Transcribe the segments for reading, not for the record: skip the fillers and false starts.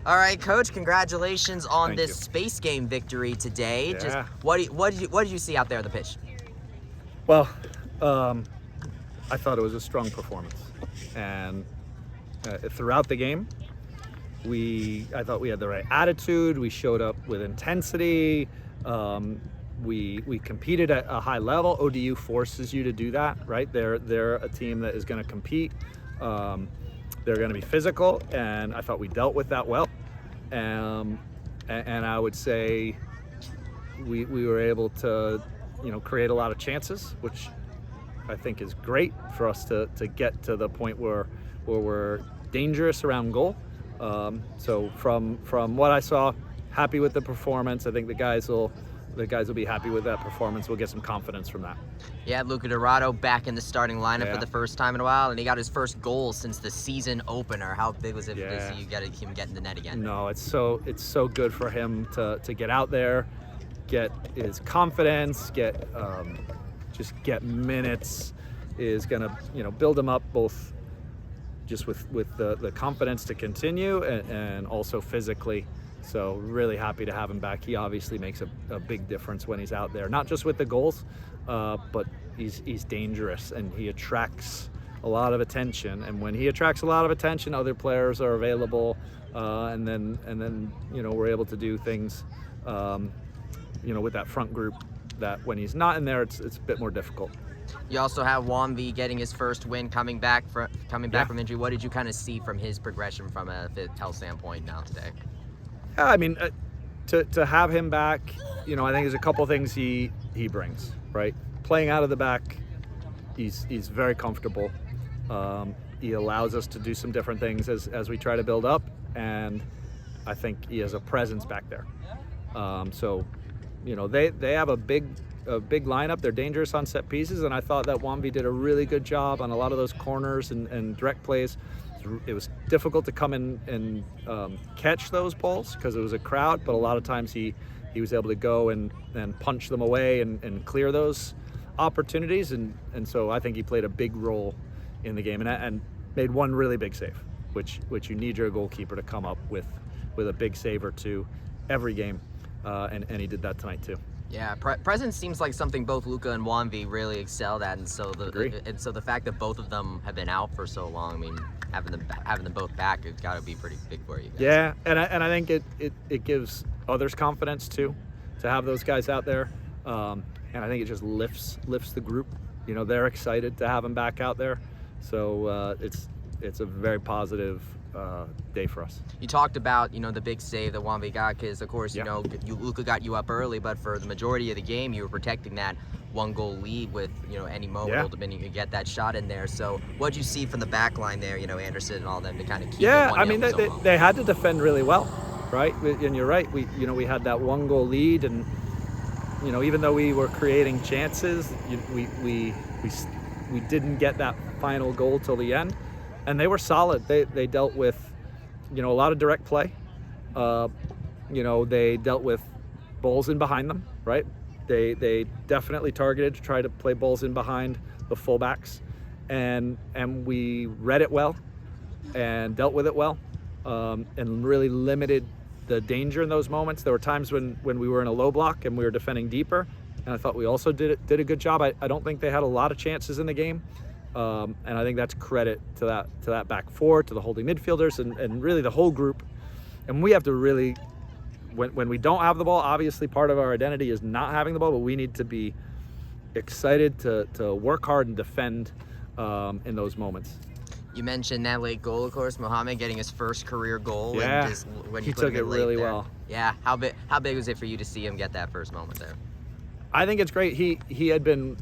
All right, Coach, congratulations on Thank this you. Space Game victory today. Yeah. Just what did you see out there on the pitch? Well, I thought it was a strong performance, and throughout the game, I thought we had the right attitude. We showed up with intensity. We competed at a high level. ODU forces you to do that, right? They're a team that is going to compete. They're going to be physical, and I thought we dealt with that well. And I would say we were able to, create a lot of chances, which I think is great for us to get to the point where we're dangerous around goal. So from what I saw, happy with the performance. I think the guys will be happy with that performance. We'll get some confidence from that. Yeah, Luca Dorado back in the starting lineup for the first time in a while, and he got his first goal since the season opener. How big was it to see him get in the net again? No, it's so good for him to get out there, get his confidence, just get minutes. Is gonna build him up both just with the confidence to continue and also physically. So really happy to have him back. He obviously makes a big difference when he's out there, not just with the goals, but he's dangerous and he attracts a lot of attention. And when he attracts a lot of attention, other players are available, and then we're able to do things, with that front group that when he's not in there, it's a bit more difficult. You also have Wamvi getting his first win coming back from injury. What did you kind of see from his progression from a health standpoint now today? Yeah, I mean, to have him back, I think there's a couple things he brings, right? Playing out of the back, he's very comfortable. He allows us to do some different things as we try to build up, and I think he has a presence back there. So, they have a big lineup. They're dangerous on set pieces, and I thought that Wamvi did a really good job on a lot of those corners and direct plays. It was difficult to come in and catch those balls because it was a crowd, but a lot of times he was able to go and punch them away and clear those opportunities, and so I think he played a big role in the game and made one really big save, which you need your goalkeeper to come up with a big save or two every game, and he did that tonight too. Yeah, presence seems like something both Luca and Wamvi really excelled at, and so the fact that both of them have been out for so long, I mean, having them both back, it's got to be pretty big for you guys. Yeah, and I think it gives others confidence too, to have those guys out there, and I think it just lifts the group. They're excited to have them back out there, so it's a very positive day for us. You talked about the big save that Wamvi got, because of course Luca got you up early, but for the majority of the game you were protecting that 1-goal lead with any moment ultimately you could get that shot in there. So what'd you see from the back line there, Anderson and all them to kind of keep it 1-0? I mean they had to defend really well, right? And you're right, we had that 1-goal lead, and even though we were creating chances, we didn't get that final goal till the end. And they were solid. They dealt with, a lot of direct play. They dealt with balls in behind them, right? They definitely targeted to try to play balls in behind the fullbacks, and we read it well and dealt with it well, and really limited the danger in those moments. There were times when we were in a low block and we were defending deeper, and I thought we also did a good job. I don't think they had a lot of chances in the game. And I think that's credit to that back four, to the holding midfielders, and really the whole group. And we have to really, when we don't have the ball, obviously part of our identity is not having the ball, but we need to be excited to work hard and defend in those moments. You mentioned that late goal, of course, Mohamed getting his first career goal. Yeah, and just, when he took it really well. Yeah, how big was it for you to see him get that first moment there? I think it's great. He had been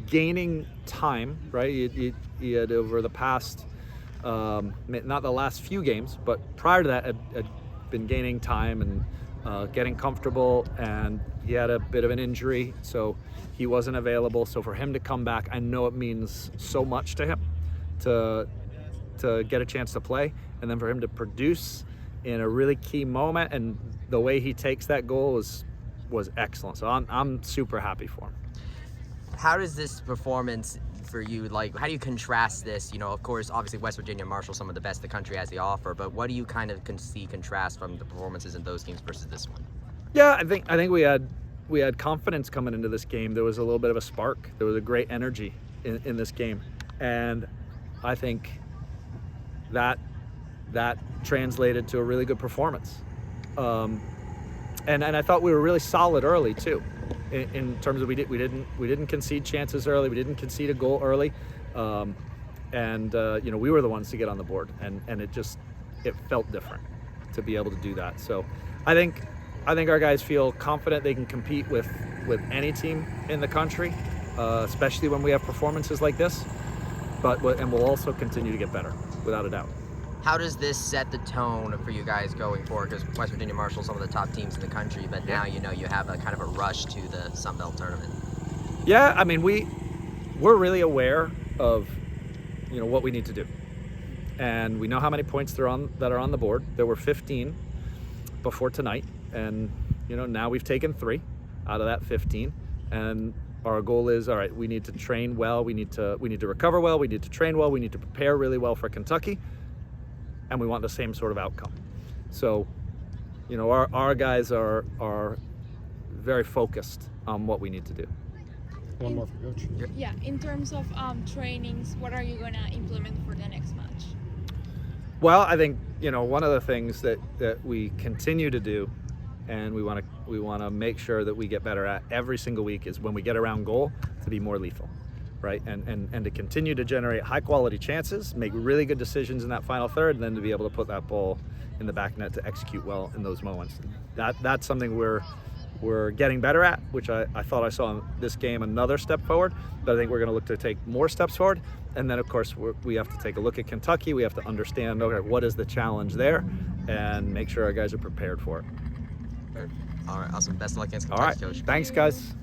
gaining time, right? He had over the past, not the last few games, but prior to that, had been gaining time and getting comfortable, and he had a bit of an injury, so he wasn't available. So for him to come back, I know it means so much to him to get a chance to play, and then for him to produce in a really key moment, and the way he takes that goal was excellent. So I'm super happy for him. How does this performance for you? Like, how do you contrast this? You know, of course, obviously West Virginia and Marshall, some of the best the country has to offer, but what do you kind of see contrast from the performances in those games versus this one? Yeah, I think we had confidence coming into this game. There was a little bit of a spark. There was a great energy in this game, and I think that translated to a really good performance. And I thought we were really solid early too, in terms of we didn't concede chances early. We didn't concede a goal early, and you know, we were the ones to get on the board, and it felt different to be able to do that. So I think our guys feel confident they can compete with any team in the country, especially when we have performances like this. And we'll also continue to get better, without a doubt. How does this set the tone for you guys going forward? Because West Virginia, Marshall, some of the top teams in the country, but now you know you have a kind of a rush to the Sun Belt tournament. Yeah, I mean we're really aware of, you know, what we need to do, and we know how many points that are on the board. There were 15 before tonight, and you know, now we've taken 3 out of that 15, and our goal is, all right, we need to train well, we need to recover well, we need to train well, we need to prepare really well for Kentucky, and we want the same sort of outcome. So, you know, our guys are very focused on what we need to do. One more for Coach. Yeah, in terms of trainings, what are you going to implement for the next match? Well, I think, you know, one of the things that we continue to do, and we want to make sure that we get better at every single week, is when we get around goal to be more lethal, right? And to continue to generate high quality chances, make really good decisions in that final third, and then to be able to put that ball in the back net to execute well in those moments. That's something we're getting better at, which I thought I saw in this game another step forward, but I think we're going to look to take more steps forward. And then of course we have to take a look at Kentucky. We have to understand, okay, what is the challenge there, and make sure our guys are prepared for it. All right, awesome. Best of luck against All Kentucky, right, Coach. thanks guys.